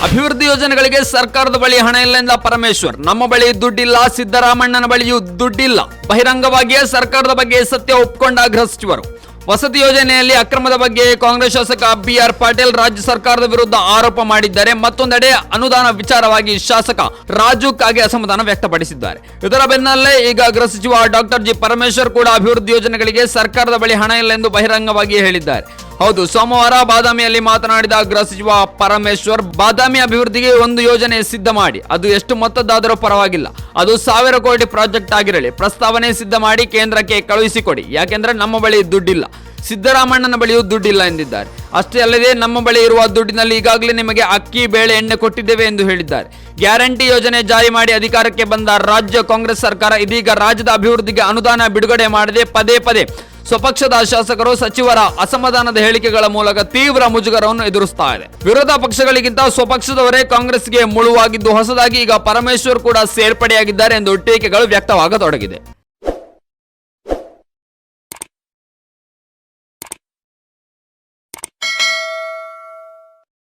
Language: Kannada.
ಅಭಿವೃದ್ಧಿ ಯೋಜನೆಗಳಿಗೆ ಸರ್ಕಾರದ ಬಳಿ ಹಣ ಇಲ್ಲ ಎಂದ ಪರಮೇಶ್ವರ್. ನಮ್ಮ ಬಳಿ ದುಡ್ಡಿಲ್ಲ, ಸಿದ್ದರಾಮಣ್ಣನ ಬಳಿಯೂ ದುಡ್ಡಿಲ್ಲ. ಬಹಿರಂಗವಾಗಿಯೇ ಸರ್ಕಾರದ ಬಗ್ಗೆ ಸತ್ಯ ಒಪ್ಪಿಕೊಂಡ ಗೃಹ ಸಚಿವರು. ವಸತಿ ಯೋಜನೆಯಲ್ಲಿ ಅಕ್ರಮದ ಬಗ್ಗೆ ಕಾಂಗ್ರೆಸ್ ಶಾಸಕ BR ಪಾಟೀಲ್ ರಾಜ್ಯ ಸರ್ಕಾರದ ವಿರುದ್ಧ ಆರೋಪ ಮಾಡಿದ್ದಾರೆ. ಮತ್ತೊಂದೆಡೆ ಅನುದಾನ ವಿಚಾರವಾಗಿ ಶಾಸಕ ರಾಜು ಕಾಗೆ ಅಸಮಾಧಾನ ವ್ಯಕ್ತಪಡಿಸಿದ್ದಾರೆ. ಇದರ ಬೆನ್ನಲ್ಲೇ ಈಗ ಗೃಹ ಸಚಿವ ಡಾಕ್ಟರ್ ಜಿ ಪರಮೇಶ್ವರ್ ಕೂಡ ಅಭಿವೃದ್ಧಿ ಯೋಜನೆಗಳಿಗೆ ಸರ್ಕಾರದ ಬಳಿ ಹಣ ಇಲ್ಲ ಎಂದು ಬಹಿರಂಗವಾಗಿ ಹೇಳಿದ್ದಾರೆ. ಹೌದು, ಸೋಮವಾರ ಬಾದಾಮಿಯಲ್ಲಿ ಮಾತನಾಡಿದ ಗೃಹ ಸಚಿವ ಪರಮೇಶ್ವರ್, ಬಾದಾಮಿ ಅಭಿವೃದ್ಧಿಗೆ ಒಂದು ಯೋಜನೆ ಸಿದ್ಧ ಮಾಡಿ, ಅದು ಎಷ್ಟು ಮೊತ್ತದ್ದಾದರೂ ಪರವಾಗಿಲ್ಲ, ಅದು 1000 ಕೋಟಿ ಪ್ರಾಜೆಕ್ಟ್ ಆಗಿರಲಿ, ಪ್ರಸ್ತಾವನೆ ಸಿದ್ಧ ಮಾಡಿ ಕೇಂದ್ರಕ್ಕೆ ಕಳುಹಿಸಿಕೊಡಿ. ಯಾಕೆಂದ್ರೆ ನಮ್ಮ ಬಳಿ ದುಡ್ಡಿಲ್ಲ, ಸಿದ್ದರಾಮಣ್ಣನ ಬಳಿಯೂ ದುಡ್ಡಿಲ್ಲ ಎಂದಿದ್ದಾರೆ. ಅಷ್ಟೇ ಅಲ್ಲದೆ ನಮ್ಮ ಬಳಿ ಇರುವ ದುಡ್ಡಿನಲ್ಲಿ ಈಗಾಗಲೇ ನಿಮಗೆ ಅಕ್ಕಿ, ಬೇಳೆ, ಎಣ್ಣೆ ಕೊಟ್ಟಿದ್ದೇವೆ ಎಂದು ಹೇಳಿದ್ದಾರೆ. ಗ್ಯಾರಂಟಿ ಯೋಜನೆ ಜಾರಿ ಮಾಡಿ ಅಧಿಕಾರಕ್ಕೆ ಬಂದ ರಾಜ್ಯ ಕಾಂಗ್ರೆಸ್ ಸರ್ಕಾರ ಇದೀಗ ರಾಜ್ಯದ ಅಭಿವೃದ್ಧಿಗೆ ಅನುದಾನ ಬಿಡುಗಡೆ ಮಾಡದೆ ಪದೇ ಪದೇ ಸ್ವಪಕ್ಷದ ಶಾಸಕರು, ಸಚಿವರ ಅಸಮಾಧಾನದ ಹೇಳಿಕೆಗಳ ಮೂಲಕ ತೀವ್ರ ಮುಜುಗರವನ್ನು ಎದುರಿಸ್ತಾ ಇದೆ. ವಿರೋಧ ಪಕ್ಷಗಳಿಗಿಂತ ಸ್ವಪಕ್ಷದವರೇ ಕಾಂಗ್ರೆಸ್ಗೆ ಮುಳುವಾಗಿದ್ದು, ಹೊಸದಾಗಿ ಈಗ ಪರಮೇಶ್ವರ್ ಕೂಡ ಸೇರ್ಪಡೆಯಾಗಿದ್ದಾರೆ ಎಂದು ಟೀಕೆಗಳು ವ್ಯಕ್ತವಾಗತೊಡಗಿದೆ.